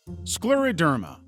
Scleroderma.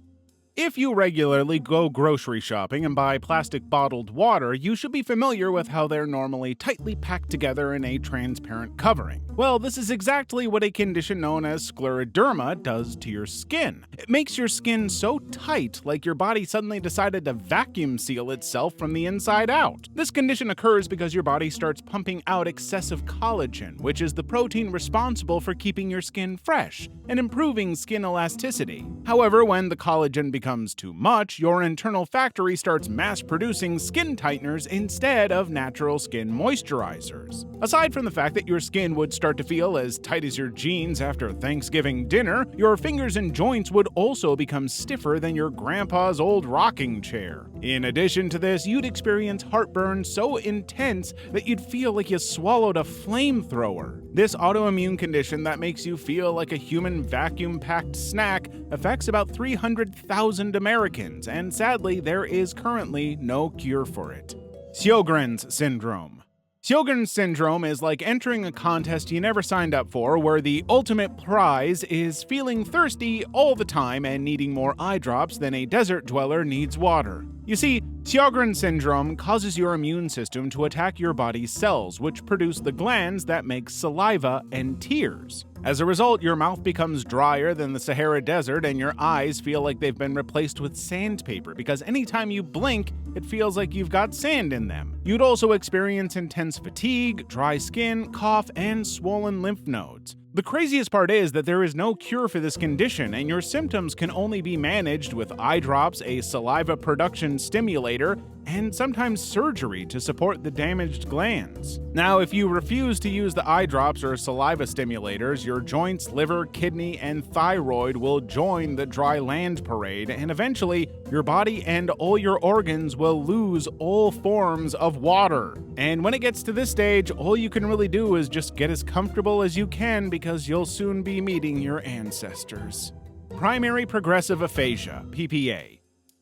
If you regularly go grocery shopping and buy plastic bottled water, you should be familiar with how they're normally tightly packed together in a transparent covering. Well, this is exactly what a condition known as scleroderma does to your skin. It makes your skin so tight, like your body suddenly decided to vacuum seal itself from the inside out. This condition occurs because your body starts pumping out excessive collagen, which is the protein responsible for keeping your skin fresh and improving skin elasticity. However, when the collagen becomes too much, your internal factory starts mass-producing skin tighteners instead of natural skin moisturizers. Aside from the fact that your skin would start to feel as tight as your jeans after Thanksgiving dinner, your fingers and joints would also become stiffer than your grandpa's old rocking chair. In addition to this, you'd experience heartburn so intense that you'd feel like you swallowed a flamethrower. This autoimmune condition that makes you feel like a human vacuum-packed snack affects about 300,000 Americans, and sadly, there is currently no cure for it. Sjogren's syndrome. Sjogren's syndrome is like entering a contest you never signed up for, where the ultimate prize is feeling thirsty all the time and needing more eye drops than a desert dweller needs water. You see, Sjogren's syndrome causes your immune system to attack your body's cells, which produce the glands that make saliva and tears. As a result, your mouth becomes drier than the Sahara Desert and your eyes feel like they've been replaced with sandpaper because anytime you blink, it feels like you've got sand in them. You'd also experience intense fatigue, dry skin, cough, and swollen lymph nodes. The craziest part is that there is no cure for this condition, and your symptoms can only be managed with eye drops, a saliva production stimulator, and sometimes surgery to support the damaged glands. Now, if you refuse to use the eye drops or saliva stimulators, your joints, liver, kidney, and thyroid will join the dry land parade, and eventually, your body and all your organs will lose all forms of water. And when it gets to this stage, all you can really do is just get as comfortable as you can because you'll soon be meeting your ancestors. Primary progressive aphasia, PPA.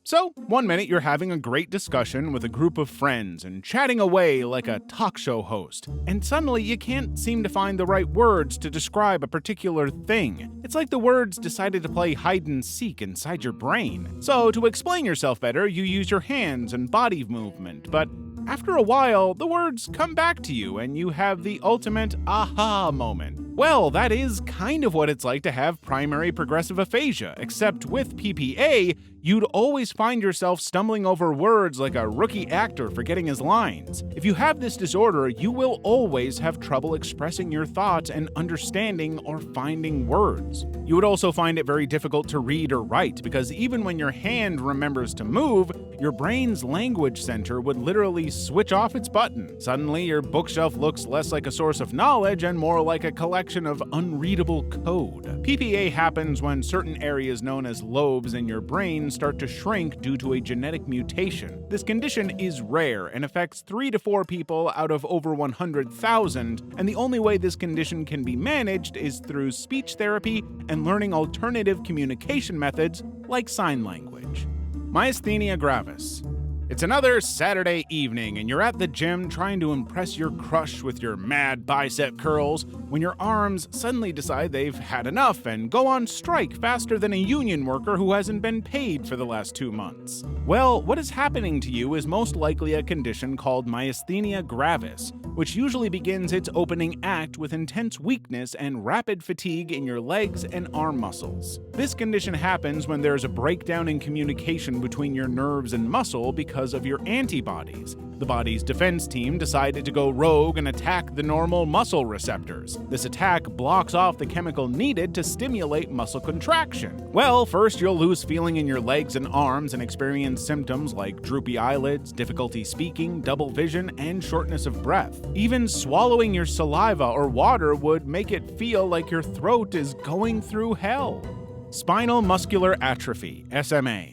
So, one minute you're having a great discussion with a group of friends and chatting away like a talk show host, and suddenly you can't seem to find the right words to describe a particular thing. It's like the words decided to play hide and seek inside your brain. So, to explain yourself better, you use your hands and body movement, but after a while, the words come back to you and you have the ultimate aha moment. Well, that is kind of what it's like to have primary progressive aphasia, except with PPA, you'd always find yourself stumbling over words like a rookie actor forgetting his lines. If you have this disorder, you will always have trouble expressing your thoughts and understanding or finding words. You would also find it very difficult to read or write, because even when your hand remembers to move, your brain's language center would literally switch off its button. Suddenly, your bookshelf looks less like a source of knowledge and more like a collection of unreadable code. PPA happens when certain areas known as lobes in your brain start to shrink due to a genetic mutation. This condition is rare and affects 3 to 4 people out of over 100,000, and the only way this condition can be managed is through speech therapy and learning alternative communication methods like sign language. Myasthenia gravis. It's another Saturday evening, and you're at the gym trying to impress your crush with your mad bicep curls when your arms suddenly decide they've had enough and go on strike faster than a union worker who hasn't been paid for the last 2 months. Well, what is happening to you is most likely a condition called myasthenia gravis, which usually begins its opening act with intense weakness and rapid fatigue in your legs and arm muscles. This condition happens when there's a breakdown in communication between your nerves and muscle because of your antibodies. The body's defense team decided to go rogue and attack the normal muscle receptors. This attack blocks off the chemical needed to stimulate muscle contraction. Well, first you'll lose feeling in your legs and arms and experience symptoms like droopy eyelids, difficulty speaking, double vision, and shortness of breath. Even swallowing your saliva or water would make it feel like your throat is going through hell. Spinal muscular atrophy, SMA.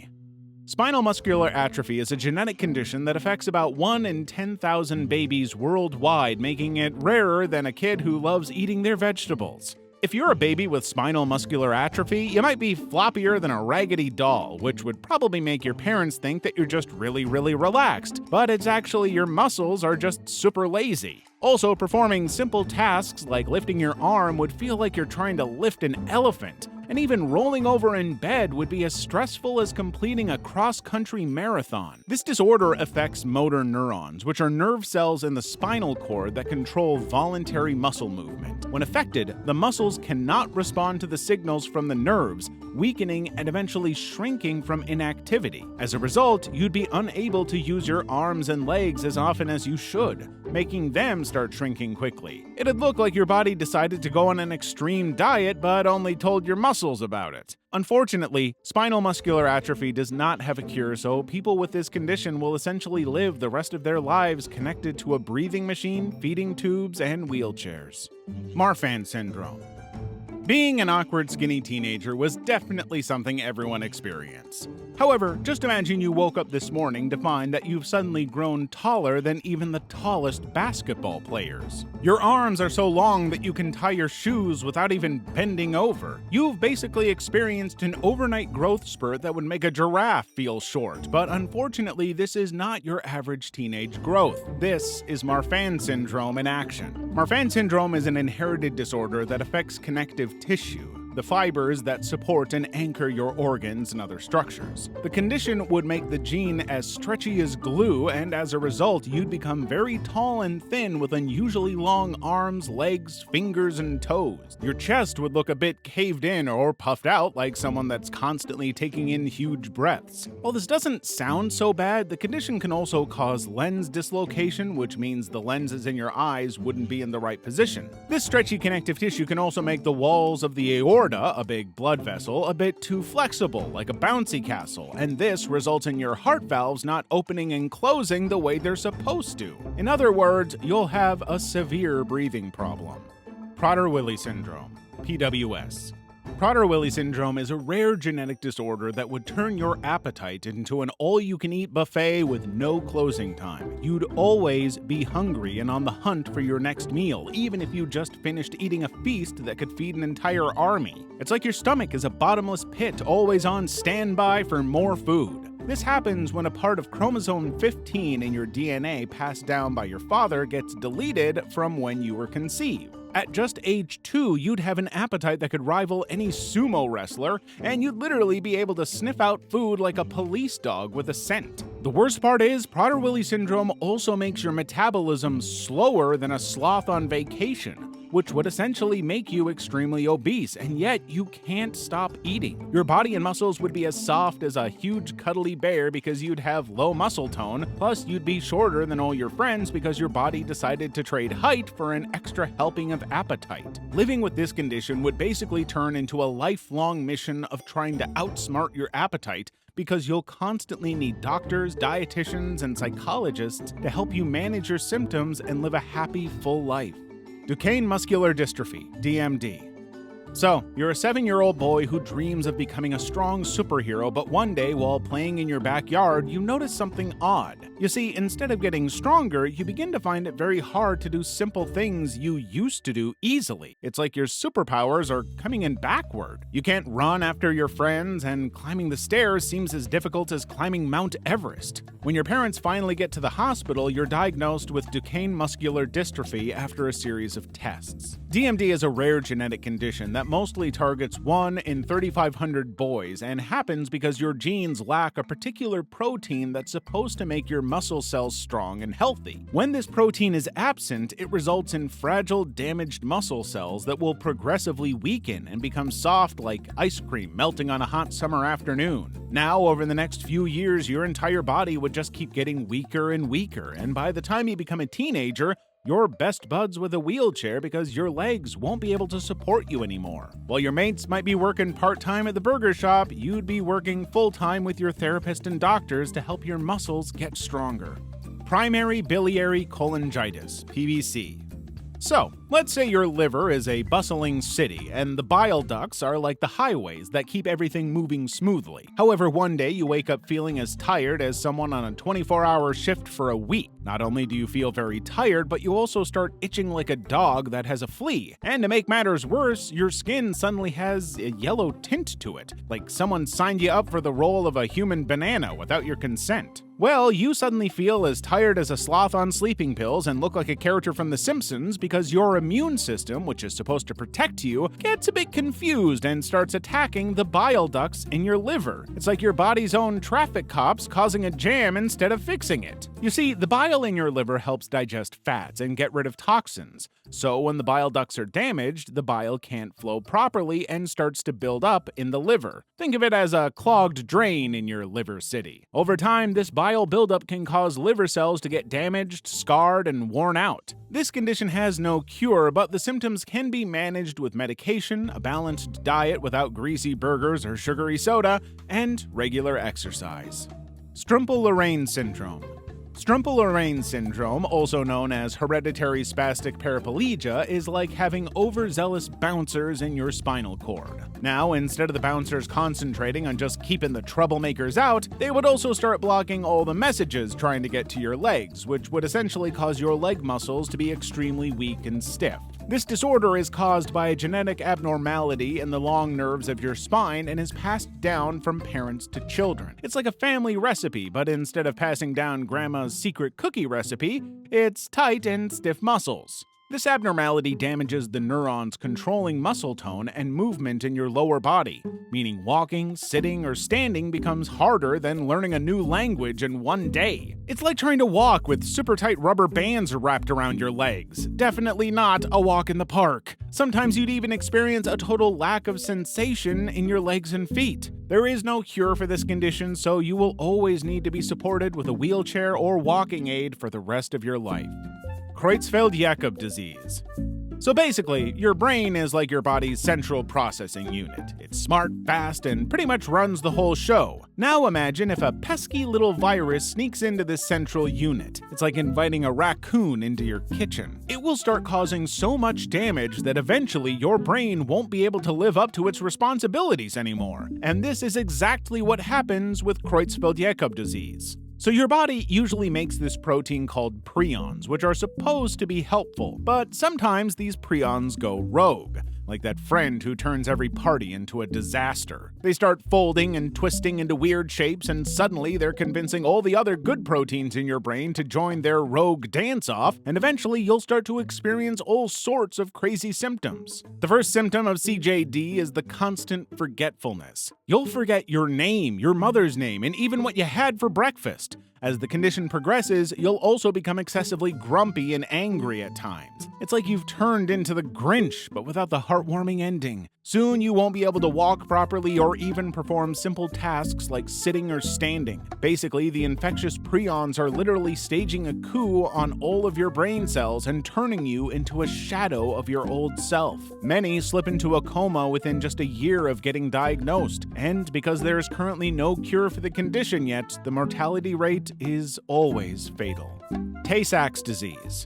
Spinal muscular atrophy is a genetic condition that affects about 1 in 10,000 babies worldwide, making it rarer than a kid who loves eating their vegetables. If you're a baby with spinal muscular atrophy, you might be floppier than a raggedy doll, which would probably make your parents think that you're just really relaxed, but it's actually your muscles are just super lazy. Also, performing simple tasks like lifting your arm would feel like you're trying to lift an elephant, and even rolling over in bed would be as stressful as completing a cross-country marathon. This disorder affects motor neurons, which are nerve cells in the spinal cord that control voluntary muscle movement. When affected, the muscles cannot respond to the signals from the nerves, weakening and eventually shrinking from inactivity. As a result, you'd be unable to use your arms and legs as often as you should, making them start shrinking quickly. It'd look like your body decided to go on an extreme diet but only told your muscles about it. Unfortunately, spinal muscular atrophy does not have a cure, so people with this condition will essentially live the rest of their lives connected to a breathing machine, feeding tubes, and wheelchairs. Marfan syndrome. Being an awkward, skinny teenager was definitely something everyone experienced. However, just imagine you woke up this morning to find that you've suddenly grown taller than even the tallest basketball players. Your arms are so long that you can tie your shoes without even bending over. You've basically experienced an overnight growth spurt that would make a giraffe feel short, but unfortunately, this is not your average teenage growth. This is Marfan syndrome in action. Marfan syndrome is an inherited disorder that affects connective tissue, the fibers that support and anchor your organs and other structures. The condition would make the gene as stretchy as glue, and as a result, you'd become very tall and thin with unusually long arms, legs, fingers, and toes. Your chest would look a bit caved in or puffed out like someone that's constantly taking in huge breaths. While this doesn't sound so bad, the condition can also cause lens dislocation, which means the lenses in your eyes wouldn't be in the right position. This stretchy connective tissue can also make the walls of the aorta, a big blood vessel, a bit too flexible, like a bouncy castle, and this results in your heart valves not opening and closing the way they're supposed to. In other words, you'll have a severe breathing problem. Prader-Willi syndrome, PWS. Prader-Willi syndrome is a rare genetic disorder that would turn your appetite into an all-you-can-eat buffet with no closing time. You'd always be hungry and on the hunt for your next meal, even if you just finished eating a feast that could feed an entire army. It's like your stomach is a bottomless pit, always on standby for more food. This happens when a part of chromosome 15 in your DNA passed down by your father gets deleted from when you were conceived. At just age 2, you'd have an appetite that could rival any sumo wrestler, and you'd literally be able to sniff out food like a police dog with a scent. The worst part is, Prader-Willi syndrome also makes your metabolism slower than a sloth on vacation, which would essentially make you extremely obese, and yet you can't stop eating. Your body and muscles would be as soft as a huge cuddly bear because you'd have low muscle tone, plus you'd be shorter than all your friends because your body decided to trade height for an extra helping of appetite. Living with this condition would basically turn into a lifelong mission of trying to outsmart your appetite, because you'll constantly need doctors, dietitians, and psychologists to help you manage your symptoms and live a happy, full life. Duchenne muscular dystrophy, DMD. So, you're a 7-year-old boy who dreams of becoming a strong superhero, but one day while playing in your backyard, you notice something odd. You see, instead of getting stronger, you begin to find it very hard to do simple things you used to do easily. It's like your superpowers are coming in backward. You can't run after your friends, and climbing the stairs seems as difficult as climbing Mount Everest. When your parents finally get to the hospital, you're diagnosed with Duchenne muscular dystrophy after a series of tests. DMD is a rare genetic condition that mostly targets 1 in 3,500 boys and happens because your genes lack a particular protein that's supposed to make your muscle cells strong and healthy. When this protein is absent, it results in fragile, damaged muscle cells that will progressively weaken and become soft like ice cream melting on a hot summer afternoon. Now, over the next few years, your entire body would just keep getting weaker and weaker, and by the time you become a teenager, you're best buds with a wheelchair because your legs won't be able to support you anymore. While your mates might be working part-time at the burger shop, you'd be working full-time with your therapist and doctors to help your muscles get stronger. Primary biliary cholangitis, PBC. So, let's say your liver is a bustling city, and the bile ducts are like the highways that keep everything moving smoothly. However, one day you wake up feeling as tired as someone on a 24-hour shift for a week. Not only do you feel very tired, but you also start itching like a dog that has a flea. And to make matters worse, your skin suddenly has a yellow tint to it, like someone signed you up for the role of a human banana without your consent. Well, you suddenly feel as tired as a sloth on sleeping pills and look like a character from The Simpsons because your immune system, which is supposed to protect you, gets a bit confused and starts attacking the bile ducts in your liver. It's like your body's own traffic cops causing a jam instead of fixing it. You see, the bile in your liver helps digest fats and get rid of toxins. So when the bile ducts are damaged, the bile can't flow properly and starts to build up in the liver. Think of it as a clogged drain in your liver city. Over time, this bile buildup can cause liver cells to get damaged, scarred, and worn out. This condition has no cure, but the symptoms can be managed with medication, a balanced diet without greasy burgers or sugary soda, and regular exercise. Strumple-Lorraine syndrome. Strumple-Lorraine syndrome, also known as hereditary spastic paraplegia, is like having overzealous bouncers in your spinal cord. Now, instead of the bouncers concentrating on just keeping the troublemakers out, they would also start blocking all the messages trying to get to your legs, which would essentially cause your leg muscles to be extremely weak and stiff. This disorder is caused by a genetic abnormality in the long nerves of your spine and is passed down from parents to children. It's like a family recipe, but instead of passing down grandma's secret cookie recipe, it's tight and stiff muscles. This abnormality damages the neurons controlling muscle tone and movement in your lower body, meaning walking, sitting, or standing becomes harder than learning a new language in one day. It's like trying to walk with super tight rubber bands wrapped around your legs. Definitely not a walk in the park. Sometimes you'd even experience a total lack of sensation in your legs and feet. There is no cure for this condition, so you will always need to be supported with a wheelchair or walking aid for the rest of your life. Creutzfeldt-Jakob disease. So basically, your brain is like your body's central processing unit. It's smart, fast, and pretty much runs the whole show. Now imagine if a pesky little virus sneaks into this central unit. It's like inviting a raccoon into your kitchen. It will start causing so much damage that eventually your brain won't be able to live up to its responsibilities anymore. And this is exactly what happens with Creutzfeldt-Jakob disease. So your body usually makes this protein called prions, which are supposed to be helpful, but sometimes these prions go rogue, like that friend who turns every party into a disaster. They start folding and twisting into weird shapes, and suddenly they're convincing all the other good proteins in your brain to join their rogue dance-off, and eventually you'll start to experience all sorts of crazy symptoms. The first symptom of CJD is the constant forgetfulness. You'll forget your name, your mother's name, and even what you had for breakfast. As the condition progresses, you'll also become excessively grumpy and angry at times. It's like you've turned into the Grinch, but without the heartwarming ending. Soon you won't be able to walk properly or even perform simple tasks like sitting or standing. Basically, the infectious prions are literally staging a coup on all of your brain cells and turning you into a shadow of your old self. Many slip into a coma within just a year of getting diagnosed, and because there is currently no cure for the condition yet, the mortality rate is always fatal. Tay-Sachs disease.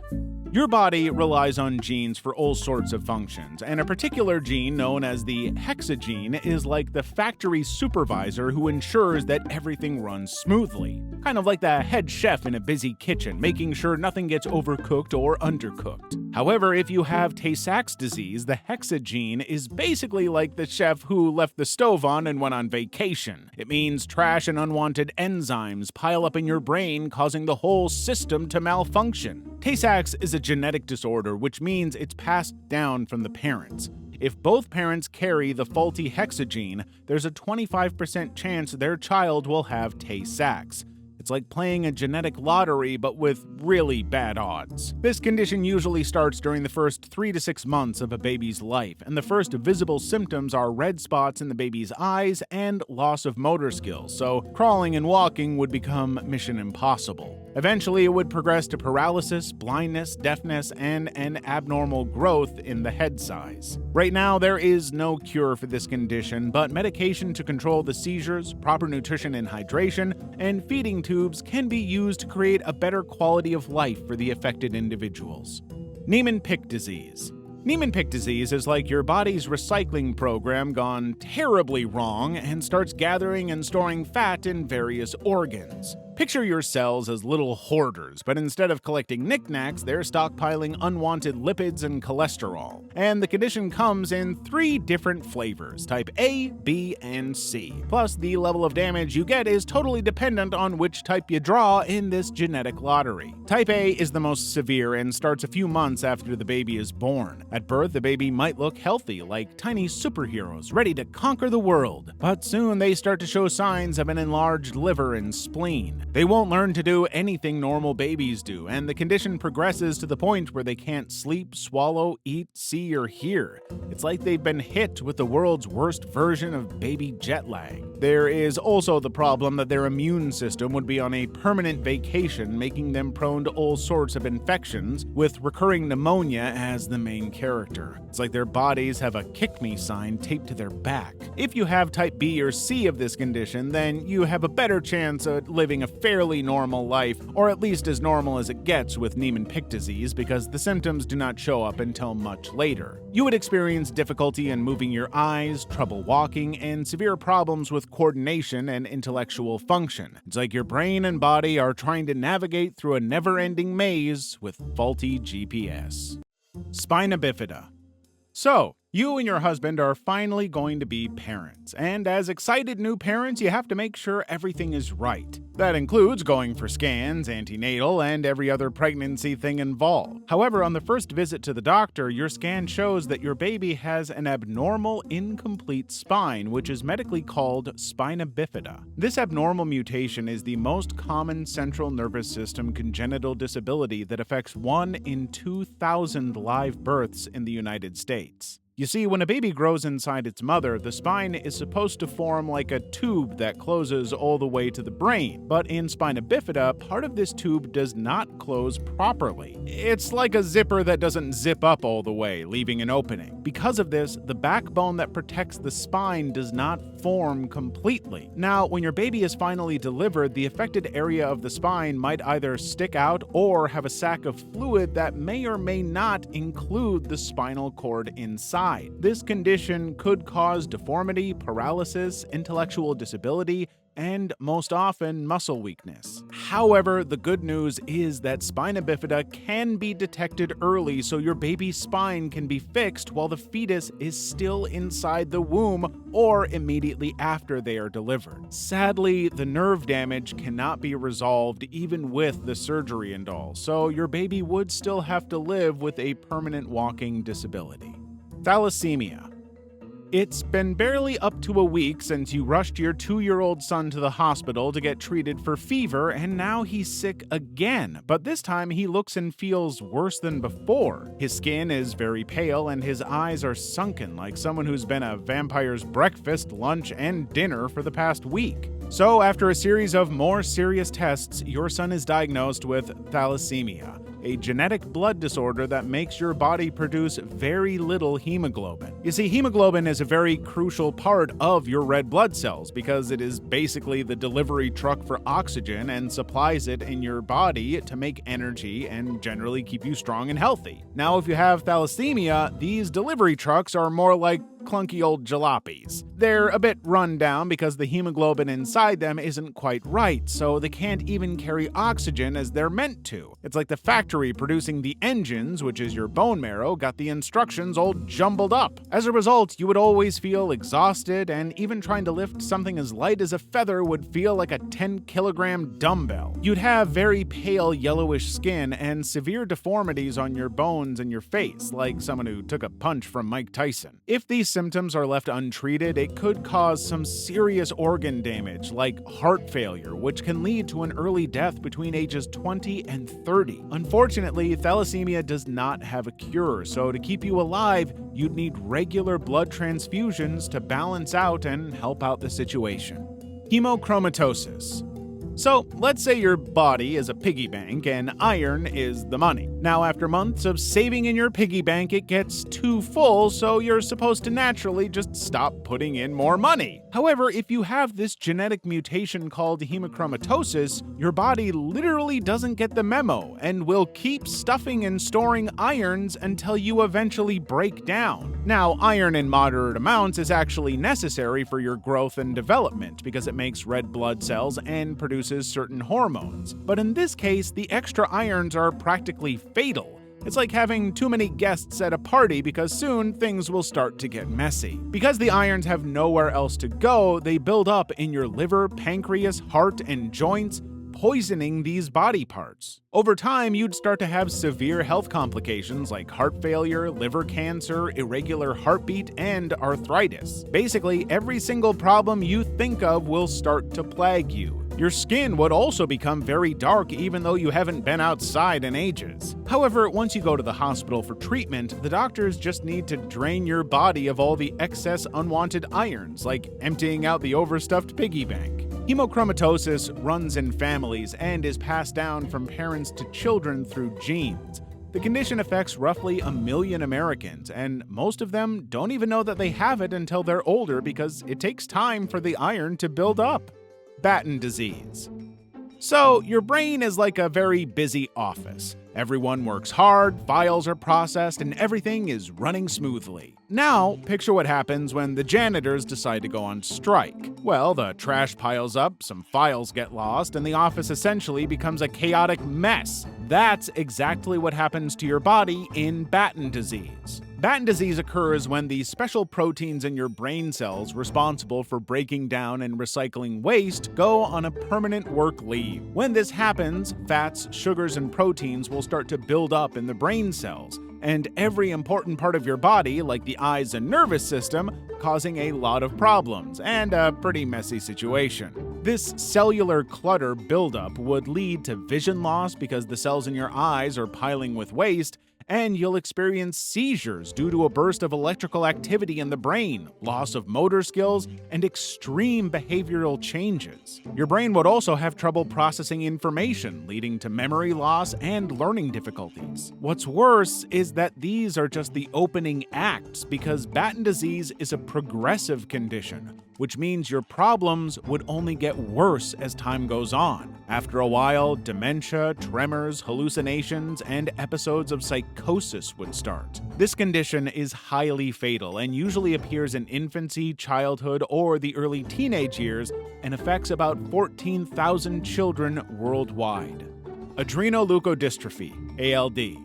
Your body relies on genes for all sorts of functions, and a particular gene known as the hexagene is like the factory supervisor who ensures that everything runs smoothly. Kind of like the head chef in a busy kitchen, making sure nothing gets overcooked or undercooked. However, if you have Tay-Sachs disease, the hexagene is basically like the chef who left the stove on and went on vacation. It means trash and unwanted enzymes pile up in your brain, causing the whole system to malfunction. Tay-Sachs is a genetic disorder, which means it's passed down from the parents. If both parents carry the faulty hexagene, there's a 25% chance their child will have Tay-Sachs. It's like playing a genetic lottery, but with really bad odds. This condition usually starts during the first 3 to 6 months of a baby's life, and the first visible symptoms are red spots in the baby's eyes and loss of motor skills, so crawling and walking would become mission impossible. Eventually, it would progress to paralysis, blindness, deafness, and an abnormal growth in the head size. Right now, there is no cure for this condition, but medication to control the seizures, proper nutrition and hydration, and feeding tubes can be used to create a better quality of life for the affected individuals. Niemann-Pick disease. Niemann-Pick disease is like your body's recycling program gone terribly wrong and starts gathering and storing fat in various organs. Picture your cells as little hoarders, but instead of collecting knickknacks, they're stockpiling unwanted lipids and cholesterol. And the condition comes in 3 different flavors, type A, B, and C. Plus, the level of damage you get is totally dependent on which type you draw in this genetic lottery. Type A is the most severe and starts a few months after the baby is born. At birth, the baby might look healthy, like tiny superheroes ready to conquer the world. But soon they start to show signs of an enlarged liver and spleen. They won't learn to do anything normal babies do, and the condition progresses to the point where they can't sleep, swallow, eat, see, or hear. It's like they've been hit with the world's worst version of baby jet lag. There is also the problem that their immune system would be on a permanent vacation, making them prone to all sorts of infections, with recurring pneumonia as the main character. It's like their bodies have a kick-me sign taped to their back. If you have type B or C of this condition, then you have a better chance at living a fairly normal life, or at least as normal as it gets with Niemann-Pick disease, because the symptoms do not show up until much later. You would experience difficulty in moving your eyes, trouble walking, and severe problems with coordination and intellectual function. It's like your brain and body are trying to navigate through a never-ending maze with faulty GPS. Spina bifida. So, you and your husband are finally going to be parents, and as excited new parents, you have to make sure everything is right. That includes going for scans, antenatal, and every other pregnancy thing involved. However, on the first visit to the doctor, your scan shows that your baby has an abnormal, incomplete spine, which is medically called spina bifida. This abnormal mutation is the most common central nervous system congenital disability that affects 1 in 2,000 live births in the United States. You see, when a baby grows inside its mother, the spine is supposed to form like a tube that closes all the way to the brain. But in spina bifida, part of this tube does not close properly. It's like a zipper that doesn't zip up all the way, leaving an opening. Because of this, the backbone that protects the spine does not form completely. Now, when your baby is finally delivered, the affected area of the spine might either stick out or have a sac of fluid that may or may not include the spinal cord inside. This condition could cause deformity, paralysis, intellectual disability, and most often muscle weakness. However, the good news is that spina bifida can be detected early, so your baby's spine can be fixed while the fetus is still inside the womb or immediately after they are delivered. Sadly, the nerve damage cannot be resolved even with the surgery and all, so your baby would still have to live with a permanent walking disability. Thalassemia. It's been barely up to a week since you rushed your 2-year-old son to the hospital to get treated for fever, and now he's sick again, but this time he looks and feels worse than before. His skin is very pale and his eyes are sunken like someone who's been a vampire's breakfast, lunch, and dinner for the past week. So after a series of more serious tests, your son is diagnosed with thalassemia, a genetic blood disorder that makes your body produce very little hemoglobin. You see, hemoglobin is a very crucial part of your red blood cells because it is basically the delivery truck for oxygen and supplies it in your body to make energy and generally keep you strong and healthy. Now, if you have thalassemia, these delivery trucks are more like clunky old jalopies. They're a bit run down because the hemoglobin inside them isn't quite right, so they can't even carry oxygen as they're meant to. It's like the factory producing the engines, which is your bone marrow, got the instructions all jumbled up. As a result, you would always feel exhausted, and even trying to lift something as light as a feather would feel like a 10-kilogram dumbbell. You'd have very pale yellowish skin and severe deformities on your bones and your face, like someone who took a punch from Mike Tyson. If these symptoms are left untreated, it could cause some serious organ damage, like heart failure, which can lead to an early death between ages 20 and 30. Unfortunately, thalassemia does not have a cure, so to keep you alive, you'd need regular blood transfusions to balance out and help out the situation. Hemochromatosis. So, let's say your body is a piggy bank and iron is the money. Now, after months of saving in your piggy bank, it gets too full, so you're supposed to naturally just stop putting in more money. However, if you have this genetic mutation called hemochromatosis, your body literally doesn't get the memo and will keep stuffing and storing irons until you eventually break down. Now, iron in moderate amounts is actually necessary for your growth and development because it makes red blood cells and produces certain hormones. But in this case, the extra irons are practically fatal. It's like having too many guests at a party because soon things will start to get messy. Because the irons have nowhere else to go, they build up in your liver, pancreas, heart, and joints, poisoning these body parts. Over time, you'd start to have severe health complications like heart failure, liver cancer, irregular heartbeat, and arthritis. Basically, every single problem you think of will start to plague you. Your skin would also become very dark even though you haven't been outside in ages. However, once you go to the hospital for treatment, the doctors just need to drain your body of all the excess unwanted irons, like emptying out the overstuffed piggy bank. Hemochromatosis runs in families and is passed down from parents to children through genes. The condition affects roughly 1 million Americans, and most of them don't even know that they have it until they're older because it takes time for the iron to build up. Batten disease. So, your brain is like a very busy office. Everyone works hard, files are processed, and everything is running smoothly. Now, picture what happens when the janitors decide to go on strike. Well, the trash piles up, some files get lost, and the office essentially becomes a chaotic mess. That's exactly what happens to your body in Batten disease. Batten disease occurs when the special proteins in your brain cells responsible for breaking down and recycling waste go on a permanent work leave. When this happens, fats, sugars, and proteins will start to build up in the brain cells, and every important part of your body, like the eyes and nervous system, causing a lot of problems and a pretty messy situation. This cellular clutter buildup would lead to vision loss because the cells in your eyes are piling with waste, and you'll experience seizures due to a burst of electrical activity in the brain, loss of motor skills, and extreme behavioral changes. Your brain would also have trouble processing information, leading to memory loss and learning difficulties. What's worse is that these are just the opening acts because Batten disease is a progressive condition, which means your problems would only get worse as time goes on. After a while, dementia, tremors, hallucinations, and episodes of psychosis would start. This condition is highly fatal and usually appears in infancy, childhood, or the early teenage years and affects about 14,000 children worldwide. Adrenoleukodystrophy, ALD.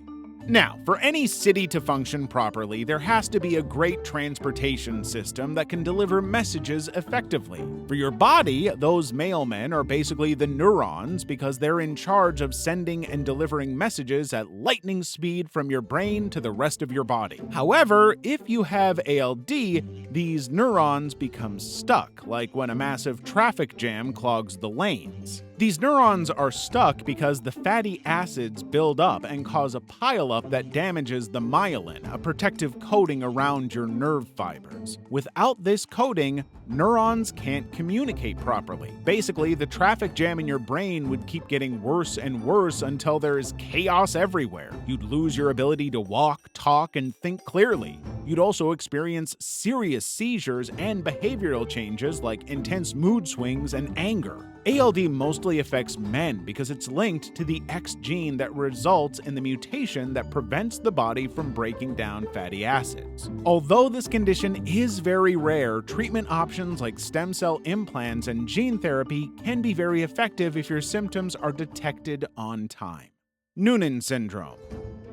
Now, for any city to function properly, there has to be a great transportation system that can deliver messages effectively. For your body, those mailmen are basically the neurons because they're in charge of sending and delivering messages at lightning speed from your brain to the rest of your body. However, if you have ALD, these neurons become stuck, like when a massive traffic jam clogs the lanes. These neurons are stuck because the fatty acids build up and cause a pileup that damages the myelin, a protective coating around your nerve fibers. Without this coating, neurons can't communicate properly. Basically, the traffic jam in your brain would keep getting worse and worse until there is chaos everywhere. You'd lose your ability to walk, talk, and think clearly. You'd also experience serious seizures and behavioral changes like intense mood swings and anger. ALD mostly affects men because it's linked to the X gene that results in the mutation that prevents the body from breaking down fatty acids. Although this condition is very rare, treatment options like stem cell implants and gene therapy can be very effective if your symptoms are detected on time. Noonan syndrome.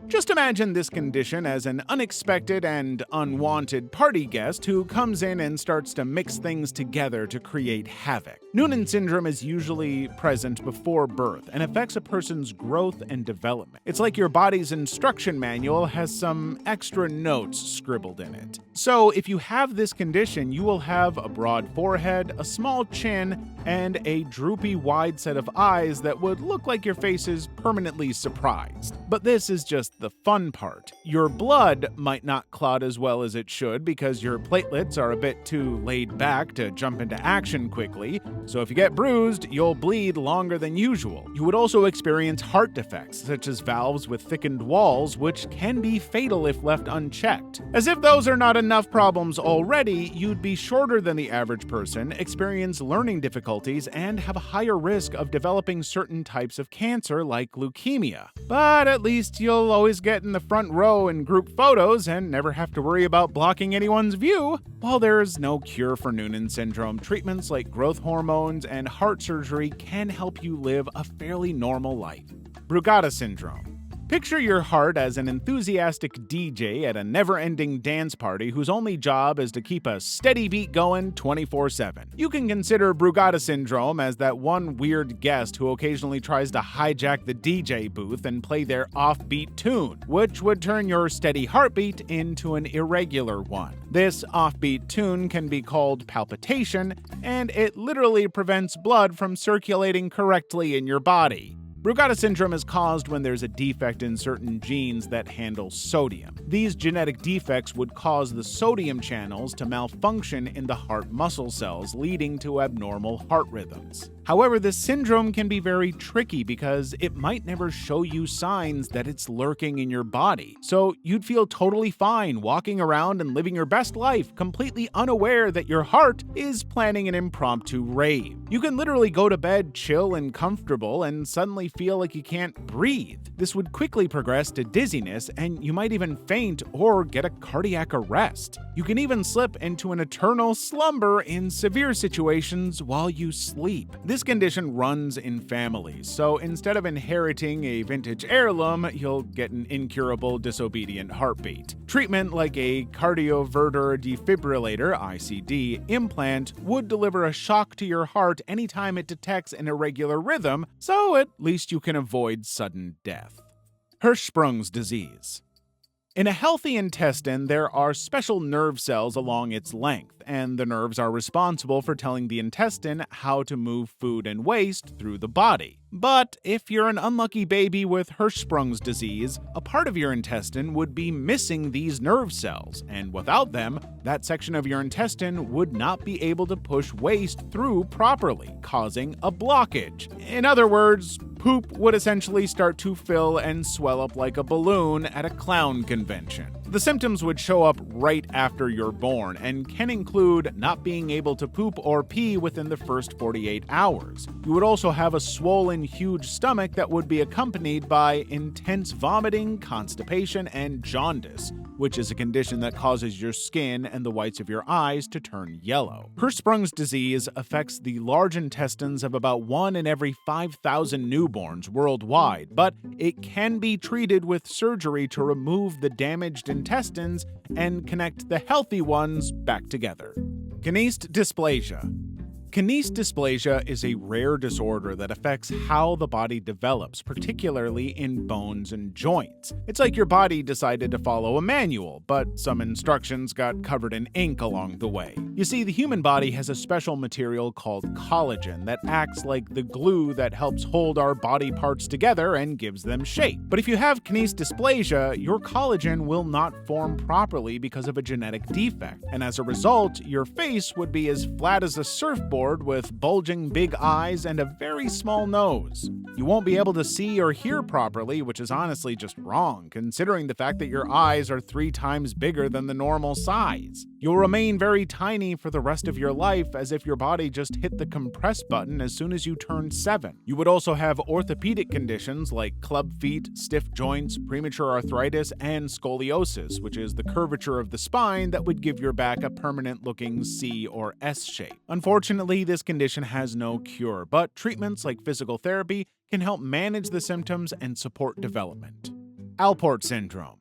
Just imagine this condition as an unexpected and unwanted party guest who comes in and starts to mix things together to create havoc. Noonan syndrome is usually present before birth and affects a person's growth and development. It's like your body's instruction manual has some extra notes scribbled in it. So if you have this condition, you will have a broad forehead, a small chin, and a droopy wide set of eyes that would look like your face is permanently surprised. But this is just the fun part. Your blood might not clot as well as it should because your platelets are a bit too laid back to jump into action quickly, So if you get bruised, you'll bleed longer than usual. You would also experience heart defects, such as valves with thickened walls, which can be fatal if left unchecked. As if those are not enough problems already, you'd be shorter than the average person, experience learning difficulties, and have a higher risk of developing certain types of cancer like leukemia. But at least you'll always get in the front row in group photos and never have to worry about blocking anyone's view. While there's no cure for Noonan syndrome, treatments like growth hormones and heart surgery can help you live a fairly normal life. Brugada syndrome. Picture your heart as an enthusiastic DJ at a never-ending dance party whose only job is to keep a steady beat going 24/7. You can consider Brugada syndrome as that one weird guest who occasionally tries to hijack the DJ booth and play their offbeat tune, which would turn your steady heartbeat into an irregular one. This offbeat tune can be called palpitation, and it literally prevents blood from circulating correctly in your body. Brugada syndrome is caused when there's a defect in certain genes that handle sodium. These genetic defects would cause the sodium channels to malfunction in the heart muscle cells, leading to abnormal heart rhythms. However, this syndrome can be very tricky because it might never show you signs that it's lurking in your body. So you'd feel totally fine walking around and living your best life, completely unaware that your heart is planning an impromptu rave. You can literally go to bed chill and comfortable and suddenly feel like you can't breathe. This would quickly progress to dizziness, and you might even faint or get a cardiac arrest. You can even slip into an eternal slumber in severe situations while you sleep. This condition runs in families, so instead of inheriting a vintage heirloom, you'll get an incurable disobedient heartbeat. Treatment like a cardioverter defibrillator (ICD) implant would deliver a shock to your heart anytime it detects an irregular rhythm, so at least you can avoid sudden death. Hirschsprung's disease. In a healthy intestine, there are special nerve cells along its length, and the nerves are responsible for telling the intestine how to move food and waste through the body. But if you're an unlucky baby with Hirschsprung's disease, a part of your intestine would be missing these nerve cells, and without them, that section of your intestine would not be able to push waste through properly, causing a blockage. In other words, poop would essentially start to fill and swell up like a balloon at a clown convention. The symptoms would show up right after you're born and can include not being able to poop or pee within the first 48 hours. You would also have a swollen, huge stomach that would be accompanied by intense vomiting, constipation, and jaundice, which is a condition that causes your skin and the whites of your eyes to turn yellow. Hirschsprung's disease affects the large intestines of about 1 in every 5,000 newborns worldwide, but it can be treated with surgery to remove the damaged intestines and connect the healthy ones back together. Kinase dysplasia. Kinase dysplasia is a rare disorder that affects how the body develops, particularly in bones and joints. It's like your body decided to follow a manual, but some instructions got covered in ink along the way. You see, the human body has a special material called collagen that acts like the glue that helps hold our body parts together and gives them shape. But if you have kinase dysplasia, your collagen will not form properly because of a genetic defect, and as a result, your face would be as flat as a surfboard with bulging big eyes and a very small nose. You won't be able to see or hear properly, which is honestly just wrong, considering the fact that your eyes are 3 times bigger than the normal size. You'll remain very tiny for the rest of your life, as if your body just hit the compress button as soon as you turned 7. You would also have orthopedic conditions like club feet, stiff joints, premature arthritis, and scoliosis, which is the curvature of the spine that would give your back a permanent-looking C or S shape. Unfortunately, this condition has no cure, but treatments like physical therapy can help manage the symptoms and support development. Alport syndrome.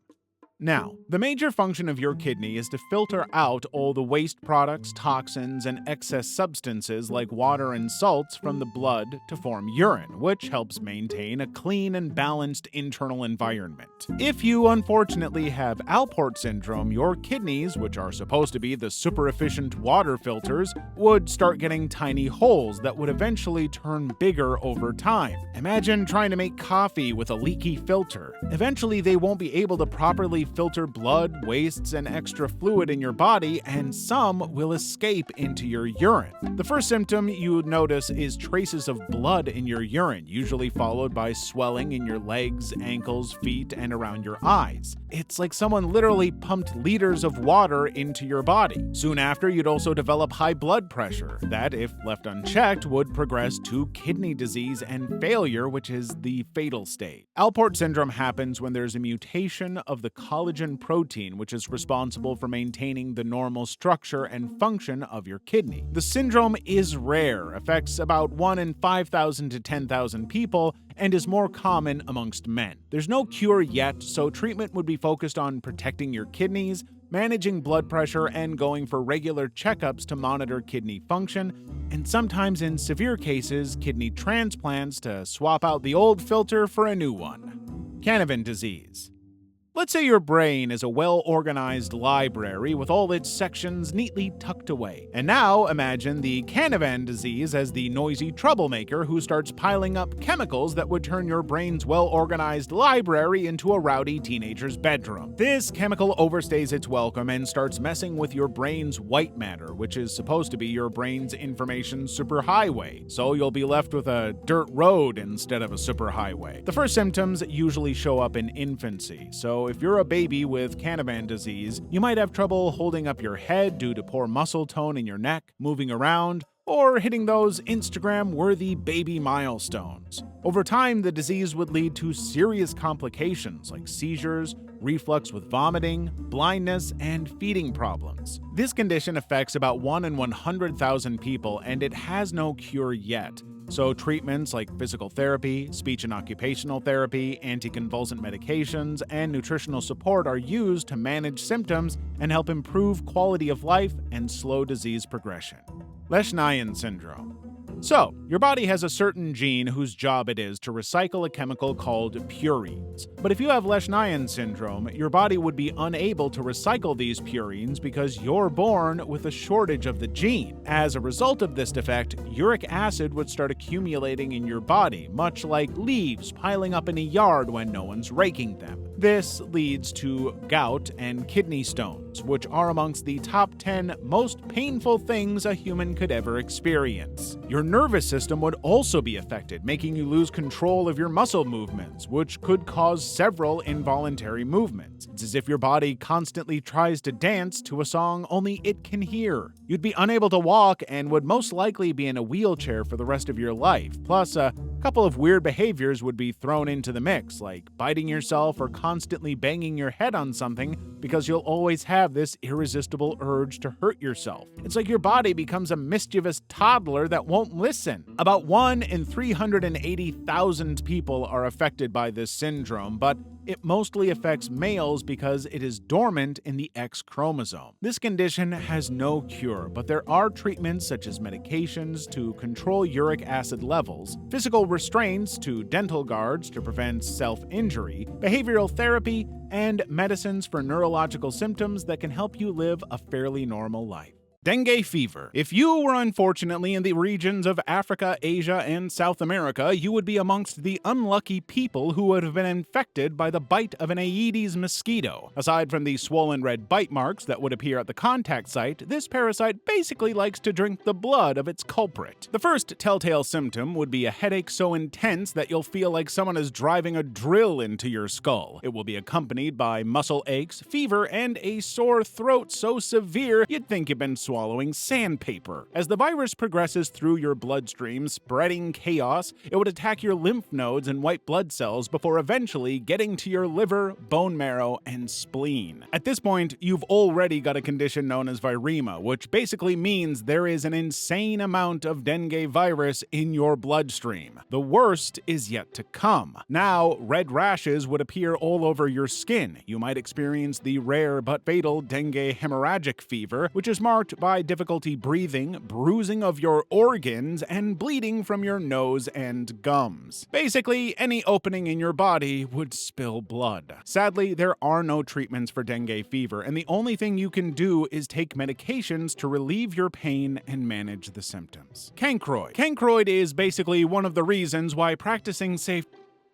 Now, the major function of your kidney is to filter out all the waste products, toxins, and excess substances like water and salts from the blood to form urine, which helps maintain a clean and balanced internal environment. If you unfortunately have Alport syndrome, your kidneys, which are supposed to be the super efficient water filters, would start getting tiny holes that would eventually turn bigger over time. Imagine trying to make coffee with a leaky filter. Eventually, they won't be able to properly filter blood, wastes, and extra fluid in your body, and some will escape into your urine. The first symptom you would notice is traces of blood in your urine, usually followed by swelling in your legs, ankles, feet, and around your eyes. It's like someone literally pumped liters of water into your body. Soon after, you'd also develop high blood pressure that, if left unchecked, would progress to kidney disease and failure, which is the fatal state. Alport syndrome happens when there's a mutation of the collagen protein, which is responsible for maintaining the normal structure and function of your kidney. The syndrome is rare, affects about 1 in 5,000 to 10,000 people, and is more common amongst men. There's no cure yet, so treatment would be focused on protecting your kidneys, managing blood pressure, and going for regular checkups to monitor kidney function, and sometimes in severe cases, kidney transplants to swap out the old filter for a new one. Canavan disease. Let's say your brain is a well-organized library with all its sections neatly tucked away. And now imagine the Canavan disease as the noisy troublemaker who starts piling up chemicals that would turn your brain's well-organized library into a rowdy teenager's bedroom. This chemical overstays its welcome and starts messing with your brain's white matter, which is supposed to be your brain's information superhighway. So you'll be left with a dirt road instead of a superhighway. The first symptoms usually show up in infancy, so if you're a baby with Canavan disease, you might have trouble holding up your head due to poor muscle tone in your neck, moving around, or hitting those Instagram-worthy baby milestones. Over time, the disease would lead to serious complications like seizures, reflux with vomiting, blindness, and feeding problems. This condition affects about 1 in 100,000 people, and it has no cure yet. So treatments like physical therapy, speech and occupational therapy, anticonvulsant medications, and nutritional support are used to manage symptoms and help improve quality of life and slow disease progression. Lesch-Nyhan syndrome. So, your body has a certain gene whose job it is to recycle a chemical called purines. But if you have Lesch-Nyhan syndrome, your body would be unable to recycle these purines because you're born with a shortage of the gene. As a result of this defect, uric acid would start accumulating in your body, much like leaves piling up in a yard when no one's raking them. This leads to gout and kidney stones, which are amongst the top 10 most painful things a human could ever experience. Your nervous system would also be affected, making you lose control of your muscle movements, which could cause several involuntary movements. It's as if your body constantly tries to dance to a song only it can hear. You'd be unable to walk and would most likely be in a wheelchair for the rest of your life. Plus, a couple of weird behaviors would be thrown into the mix, like biting yourself or constantly banging your head on something because you'll always have this irresistible urge to hurt yourself. It's like your body becomes a mischievous toddler that won't listen. About 1 in 380,000 people are affected by this syndrome, but it mostly affects males because it is dormant in the X chromosome. This condition has no cure, but there are treatments such as medications to control uric acid levels, physical restraints to dental guards to prevent self-injury, behavioral therapy, and medicines for neurological symptoms that can help you live a fairly normal life. Dengue fever. If you were unfortunately in the regions of Africa, Asia, and South America, you would be amongst the unlucky people who would have been infected by the bite of an Aedes mosquito. Aside from the swollen red bite marks that would appear at the contact site, this parasite basically likes to drink the blood of its culprit. The first telltale symptom would be a headache so intense that you'll feel like someone is driving a drill into your skull. It will be accompanied by muscle aches, fever, and a sore throat so severe you'd think you've been swallowing sandpaper. As the virus progresses through your bloodstream, spreading chaos, it would attack your lymph nodes and white blood cells before eventually getting to your liver, bone marrow, and spleen. At this point, you've already got a condition known as viremia, which basically means there is an insane amount of dengue virus in your bloodstream. The worst is yet to come. Now, red rashes would appear all over your skin. You might experience the rare but fatal dengue hemorrhagic fever, which is marked by difficulty breathing, bruising of your organs, and bleeding from your nose and gums. Basically, any opening in your body would spill blood. Sadly, there are no treatments for dengue fever, and the only thing you can do is take medications to relieve your pain and manage the symptoms. Cancroid. Cancroid is basically one of the reasons why practicing safe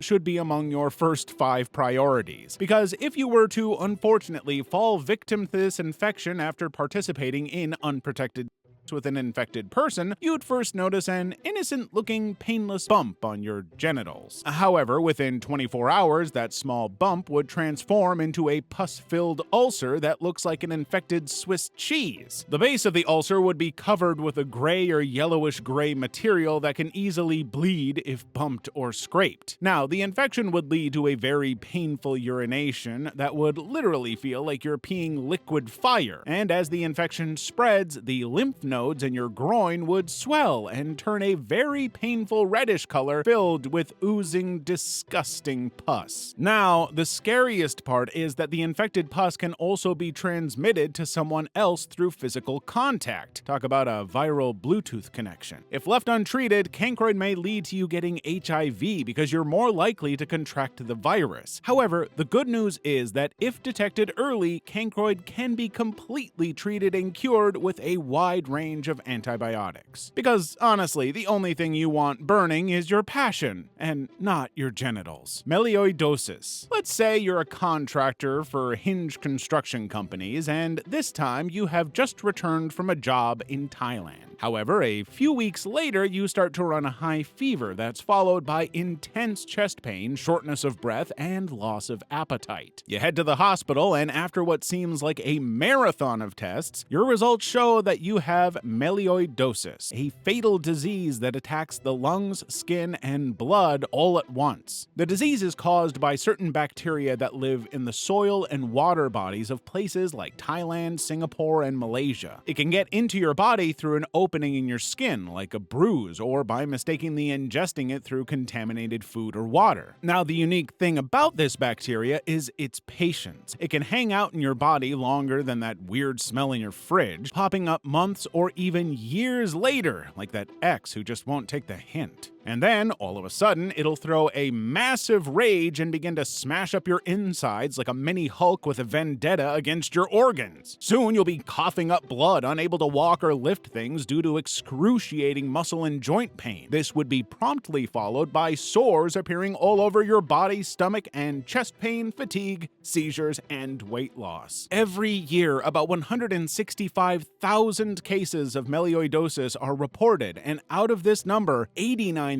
should be among your first 5 priorities, because if you were to unfortunately fall victim to this infection after participating in unprotected with an infected person, you'd first notice an innocent-looking, painless bump on your genitals. However, within 24 hours, that small bump would transform into a pus-filled ulcer that looks like an infected Swiss cheese. The base of the ulcer would be covered with a gray or yellowish-gray material that can easily bleed if bumped or scraped. Now, the infection would lead to a very painful urination that would literally feel like you're peeing liquid fire, and as the infection spreads, the lymph nodes in your groin would swell and turn a very painful reddish color filled with oozing, disgusting pus. Now, the scariest part is that the infected pus can also be transmitted to someone else through physical contact. Talk about a viral Bluetooth connection. If left untreated, cancroid may lead to you getting HIV because you're more likely to contract the virus. However, the good news is that if detected early, cancroid can be completely treated and cured with a wide range of antibiotics. Because honestly, the only thing you want burning is your passion, and not your genitals. Melioidosis. Let's say you're a contractor for hinge construction companies, and this time you have just returned from a job in Thailand. However, a few weeks later, you start to run a high fever that's followed by intense chest pain, shortness of breath, and loss of appetite. You head to the hospital, and after what seems like a marathon of tests, your results show that you have melioidosis, a fatal disease that attacks the lungs, skin, and blood all at once. The disease is caused by certain bacteria that live in the soil and water bodies of places like Thailand, Singapore, and Malaysia. It can get into your body through an opening in your skin, like a bruise, or by mistakenly ingesting it through contaminated food or water. Now, the unique thing about this bacteria is its patience. It can hang out in your body longer than that weird smell in your fridge, popping up months or even years later, like that ex who just won't take the hint. And then, all of a sudden, it'll throw a massive rage and begin to smash up your insides like a mini Hulk with a vendetta against your organs. Soon you'll be coughing up blood, unable to walk or lift things due to excruciating muscle and joint pain. This would be promptly followed by sores appearing all over your body, stomach, and chest pain, fatigue, seizures, and weight loss. Every year, about 165,000 cases of melioidosis are reported, and out of this number, 89,000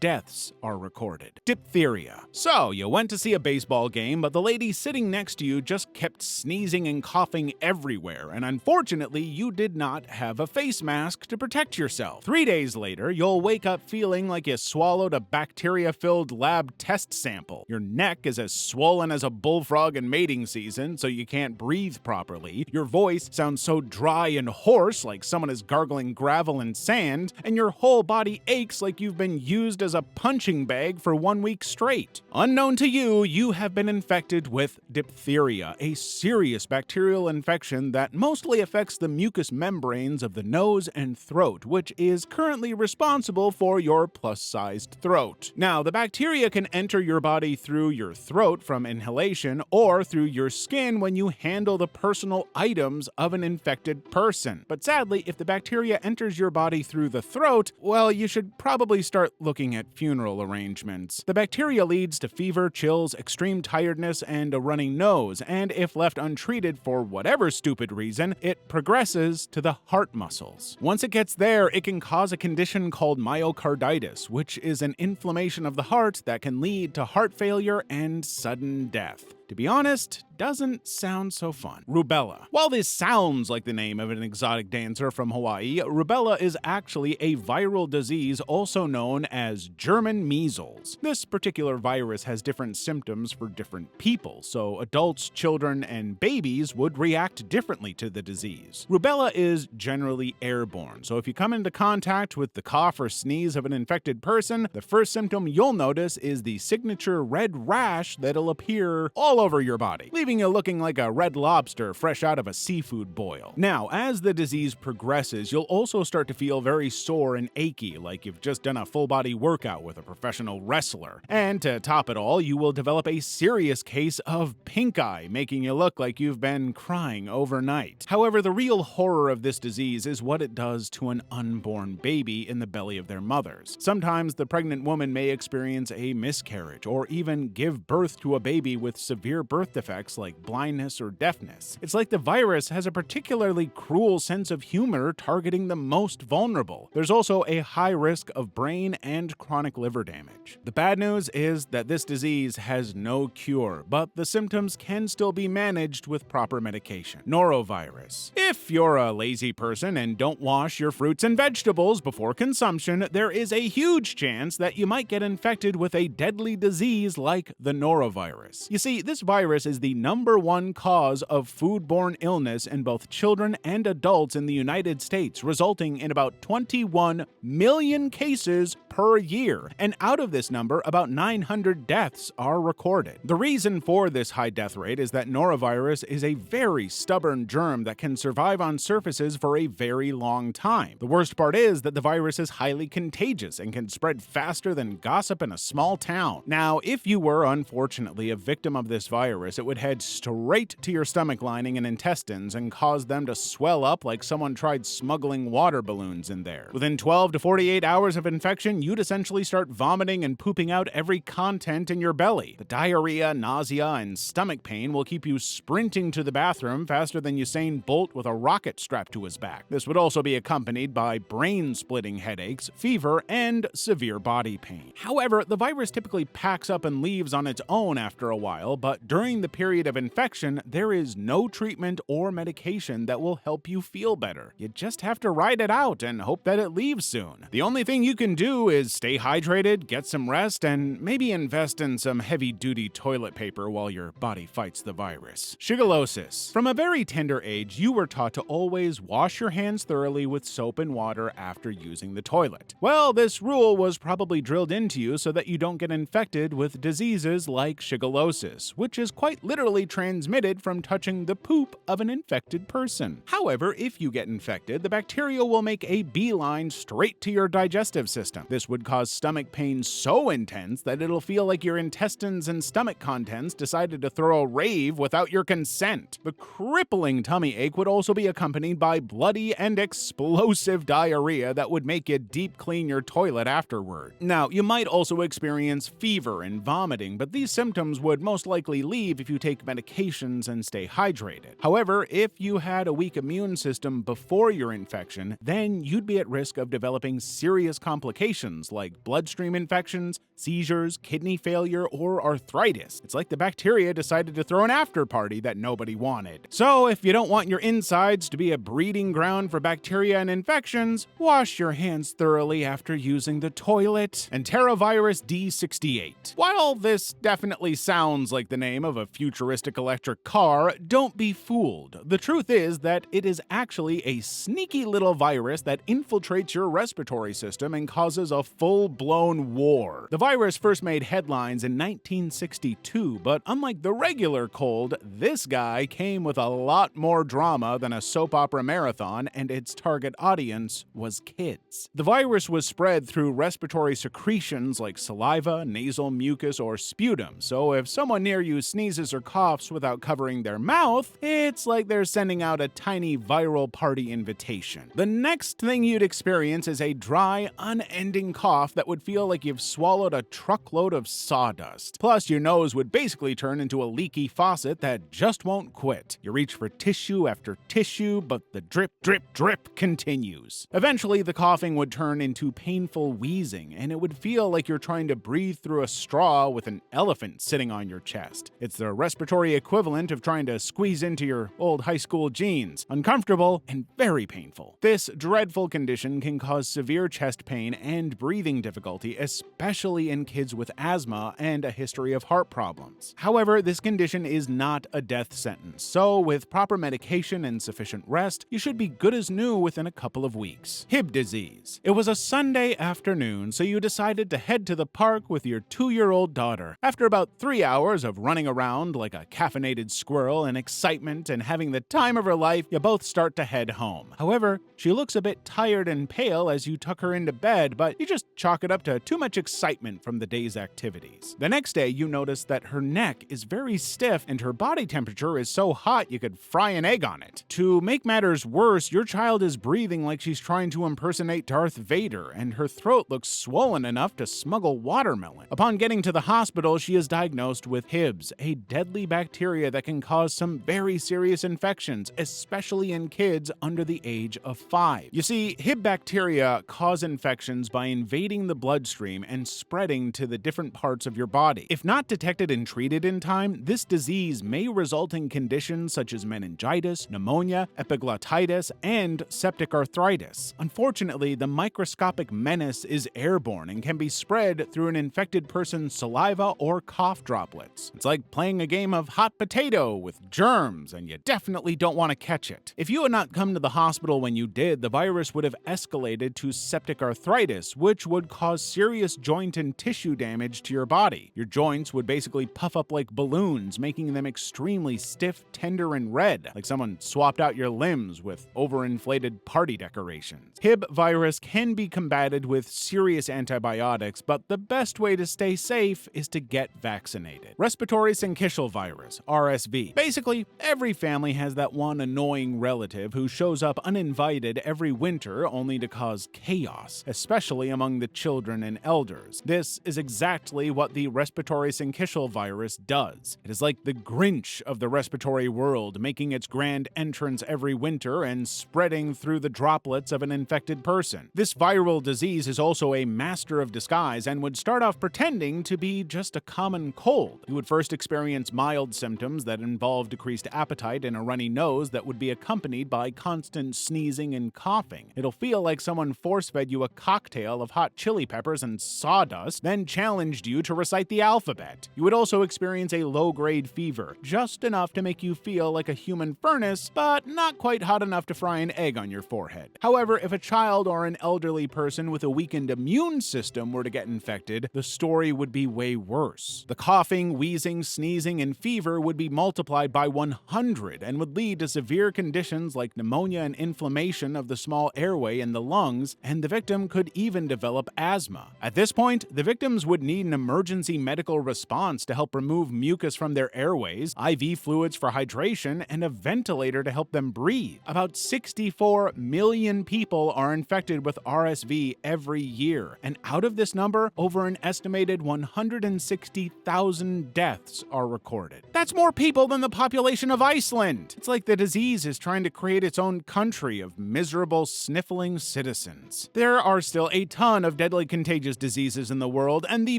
deaths are recorded. Diphtheria. So, you went to see a baseball game, but the lady sitting next to you just kept sneezing and coughing everywhere, and unfortunately, you did not have a face mask to protect yourself. 3 days later, you'll wake up feeling like you swallowed a bacteria-filled lab test sample. Your neck is as swollen as a bullfrog in mating season, so you can't breathe properly. Your voice sounds so dry and hoarse, like someone is gargling gravel and sand, and your whole body aches like you've been used as a punching bag for 1 week straight. Unknown to you, you have been infected with diphtheria, a serious bacterial infection that mostly affects the mucous membranes of the nose and throat, which is currently responsible for your plus-sized throat. Now, the bacteria can enter your body through your throat from inhalation or through your skin when you handle the personal items of an infected person. But sadly, if the bacteria enters your body through the throat, well, you should probably start looking at funeral arrangements. The bacteria leads to fever, chills, extreme tiredness, and a running nose, and if left untreated for whatever stupid reason, it progresses to the heart muscles. Once it gets there, it can cause a condition called myocarditis, which is an inflammation of the heart that can lead to heart failure and sudden death. To be honest, doesn't sound so fun. Rubella. While this sounds like the name of an exotic dancer from Hawaii, rubella is actually a viral disease also known as German measles. This particular virus has different symptoms for different people, so adults, children, and babies would react differently to the disease. Rubella is generally airborne, so if you come into contact with the cough or sneeze of an infected person, the first symptom you'll notice is the signature red rash that'll appear all all over your body, leaving you looking like a red lobster fresh out of a seafood boil. Now, as the disease progresses, you'll also start to feel very sore and achy, like you've just done a full-body workout with a professional wrestler. And to top it all, you will develop a serious case of pink eye, making you look like you've been crying overnight. However, the real horror of this disease is what it does to an unborn baby in the belly of their mothers. Sometimes the pregnant woman may experience a miscarriage or even give birth to a baby with severe birth defects like blindness or deafness. It's like the virus has a particularly cruel sense of humor targeting the most vulnerable. There's also a high risk of brain and chronic liver damage. The bad news is that this disease has no cure, but the symptoms can still be managed with proper medication. Norovirus. If you're a lazy person and don't wash your fruits and vegetables before consumption, there is a huge chance that you might get infected with a deadly disease like the norovirus. You see, this virus is the #1 cause of foodborne illness in both children and adults in the United States, resulting in about 21 million cases per year. And out of this number, about 900 deaths are recorded. The reason for this high death rate is that norovirus is a very stubborn germ that can survive on surfaces for a very long time. The worst part is that the virus is highly contagious and can spread faster than gossip in a small town. Now, if you were unfortunately a victim of this virus, it would head straight to your stomach lining and intestines and cause them to swell up like someone tried smuggling water balloons in there. Within 12 to 48 hours of infection, you'd essentially start vomiting and pooping out every content in your belly. The diarrhea, nausea, and stomach pain will keep you sprinting to the bathroom faster than Usain Bolt with a rocket strapped to his back. This would also be accompanied by brain-splitting headaches, fever, and severe body pain. However, the virus typically packs up and leaves on its own after a while, but during the period of infection, there is no treatment or medication that will help you feel better. You just have to ride it out and hope that it leaves soon. The only thing you can do is stay hydrated, get some rest, and maybe invest in some heavy-duty toilet paper while your body fights the virus. Shigellosis. From a very tender age, you were taught to always wash your hands thoroughly with soap and water after using the toilet. Well, this rule was probably drilled into you so that you don't get infected with diseases like shigellosis, which is quite literally transmitted from touching the poop of an infected person. However, if you get infected, the bacteria will make a beeline straight to your digestive system. This would cause stomach pain so intense that it'll feel like your intestines and stomach contents decided to throw a rave without your consent. The crippling tummy ache would also be accompanied by bloody and explosive diarrhea that would make you deep clean your toilet afterward. Now, you might also experience fever and vomiting, but these symptoms would most likely leave if you take medications and stay hydrated. However, if you had a weak immune system before your infection, then you'd be at risk of developing serious complications like bloodstream infections, seizures, kidney failure, or arthritis. It's like the bacteria decided to throw an after party that nobody wanted. So if you don't want your insides to be a breeding ground for bacteria and infections, wash your hands thoroughly after using the toilet. Enterovirus D68. While this definitely sounds like the name of a futuristic electric car, don't be fooled. The truth is that it is actually a sneaky little virus that infiltrates your respiratory system and causes a full-blown war. The virus first made headlines in 1962, but unlike the regular cold, this guy came with a lot more drama than a soap opera marathon, and its target audience was kids. The virus was spread through respiratory secretions like saliva, nasal mucus, or sputum, so if someone near you sneezes or coughs without covering their mouth, it's like they're sending out a tiny viral party invitation. The next thing you'd experience is a dry, unending cough that would feel like you've swallowed a truckload of sawdust. Plus, your nose would basically turn into a leaky faucet that just won't quit. You reach for tissue after tissue, but the drip, drip, drip continues. Eventually, the coughing would turn into painful wheezing, and it would feel like you're trying to breathe through a straw with an elephant sitting on your chest. It's the respiratory equivalent of trying to squeeze into your old high school jeans. Uncomfortable and very painful. This dreadful condition can cause severe chest pain and breathing difficulty, especially in kids with asthma and a history of heart problems. However, this condition is not a death sentence, so with proper medication and sufficient rest, you should be good as new within a couple of weeks. Hib disease. It was a Sunday afternoon, so you decided to head to the park with your 2-year-old daughter. After about 3 hours of running around like a caffeinated squirrel in excitement and having the time of her life, you both start to head home. However, she looks a bit tired and pale as you tuck her into bed, but you just chalk it up to too much excitement from the day's activities. The next day, you notice that her neck is very stiff and her body temperature is so hot you could fry an egg on it. To make matters worse, your child is breathing like she's trying to impersonate Darth Vader, and her throat looks swollen enough to smuggle watermelon. Upon getting to the hospital, she is diagnosed with Hibs, a deadly bacteria that can cause some very serious infections, especially in kids under the age of 5. You see, Hib bacteria cause infections by invading the bloodstream and spreading to the different parts of your body. If not detected and treated in time, this disease may result in conditions such as meningitis, pneumonia, epiglottitis, and septic arthritis. Unfortunately, the microscopic menace is airborne and can be spread through an infected person's saliva or cough droplets. It's like playing a game of hot potato with germs, and you definitely don't want to catch it. If you had not come to the hospital when you did, the virus would have escalated to septic arthritis, which would cause serious joint and tissue damage to your body. Your joints would basically puff up like balloons, making them extremely stiff, tender, and red, like someone swapped out your limbs with overinflated party decorations. Hib virus can be combated with serious antibiotics, but the best way to stay safe is to get vaccinated. Respiratory syncytial virus, RSV. Basically, every family has that one annoying relative who shows up uninvited every winter only to cause chaos, especially among the children and elders. This is exactly what the respiratory syncytial virus does. It is like the Grinch of the respiratory world, making its grand entrance every winter and spreading through the droplets of an infected person. This viral disease is also a master of disguise and would start off pretending to be just a common cold. You would first experience mild symptoms that involve decreased appetite and a runny nose that would be accompanied by constant sneezing and coughing. It'll feel like someone force-fed you a cocktail of hot chili peppers and sawdust, then challenged you to recite the alphabet. You would also experience a low-grade fever, just enough to make you feel like a human furnace, but not quite hot enough to fry an egg on your forehead. However, if a child or an elderly person with a weakened immune system were to get infected, the story would be way worse. The coughing, wheezing, sneezing, and fever would be multiplied by 100 and would lead to severe conditions like pneumonia and inflammation of the small airway in the lungs, and the victim could even develop asthma. At this point, the victims would need an emergency medical response to help remove mucus from their airways, IV fluids for hydration, and a ventilator to help them breathe. About 64 million people are infected with RSV every year, and out of this number, over an estimated 160,000 deaths are recorded. That's more people than the population of Iceland! It's like the disease is trying to create its own country of miserable, sniffling citizens. There are still a ton of deadly contagious diseases in the world, and the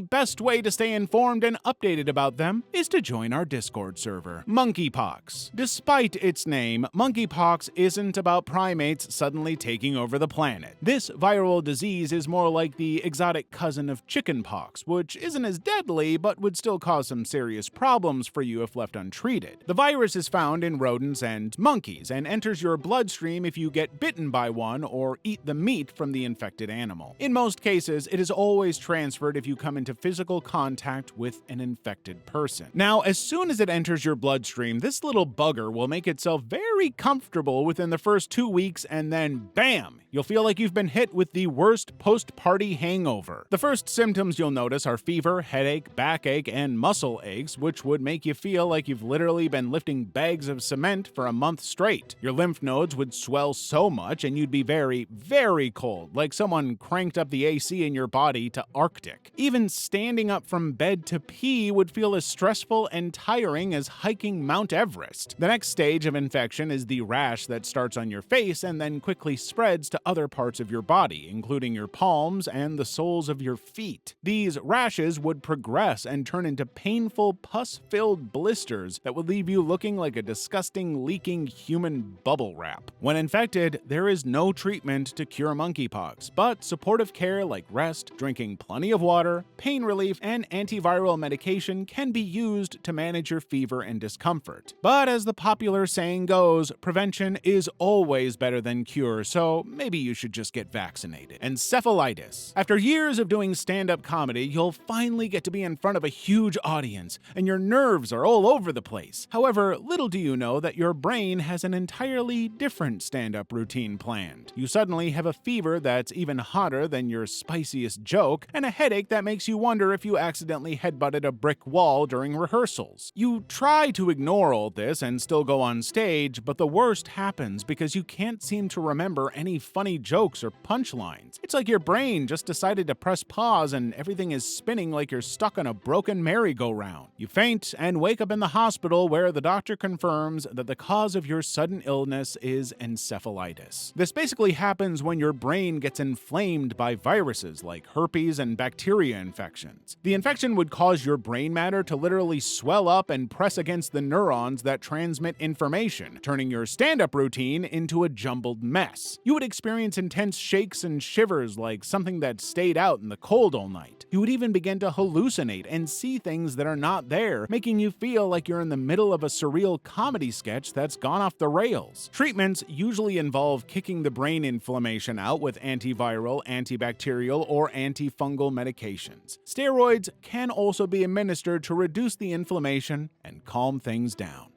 best way to stay informed and updated about them is to join our Discord server. Monkeypox. Despite its name, monkeypox isn't about primates suddenly taking over the planet. This viral disease is more like the exotic cousin of chickenpox, which isn't as deadly but would still cause some serious problems for you if left untreated. The virus is found in rodents and monkeys and enters your bloodstream if you get bitten by one or eat the meat from the infected animal. In most cases, it is always transferred if you come into physical contact with an infected person. Now, as soon as it enters your bloodstream, this little bugger will make itself very comfortable within the first 2 weeks, and then bam! You'll feel like you've been hit with the worst post-party hangover. The first symptoms you'll notice are fever, headache, backache, and muscle aches, which would make you feel like you've literally been lifting bags of cement for a month straight. Your lymph nodes would swell so much and you'd be very, very cold, like someone cranked up the AC in your body to Arctic. Even standing up from bed to pee would feel as stressful and tiring as hiking Mount Everest. The next stage of infection is the rash that starts on your face and then quickly spreads to other parts of your body, including your palms and the soles of your feet. These rashes would progress and turn into painful, pus-filled blisters that would leave you looking like a disgusting, leaking human bubble wrap. When infected, there is no treatment to cure monkeypox, but supportive supportive care like rest, drinking plenty of water, pain relief, and antiviral medication can be used to manage your fever and discomfort. But as the popular saying goes, prevention is always better than cure, so maybe you should just get vaccinated. Encephalitis. After years of doing stand-up comedy, you'll finally get to be in front of a huge audience, and your nerves are all over the place. However, little do you know that your brain has an entirely different stand-up routine planned. You suddenly have a fever that's even hotter than your spiciest joke, and a headache that makes you wonder if you accidentally headbutted a brick wall during rehearsals. You try to ignore all this and still go on stage, but the worst happens because you can't seem to remember any funny jokes or punchlines. It's like your brain just decided to press pause and everything is spinning like you're stuck on a broken merry-go-round. You faint and wake up in the hospital where the doctor confirms that the cause of your sudden illness is encephalitis. This basically happens when your brain gets inflamed by viruses like herpes and bacteria infections. The infection would cause your brain matter to literally swell up and press against the neurons that transmit information, turning your stand-up routine into a jumbled mess. You would experience intense shakes and shivers like something that stayed out in the cold all night. You would even begin to hallucinate and see things that are not there, making you feel like you're in the middle of a surreal comedy sketch that's gone off the rails. Treatments usually involve kicking the brain inflammation out with antiviral, antibacterial, or antifungal medications. Steroids can also be administered to reduce the inflammation and calm things down.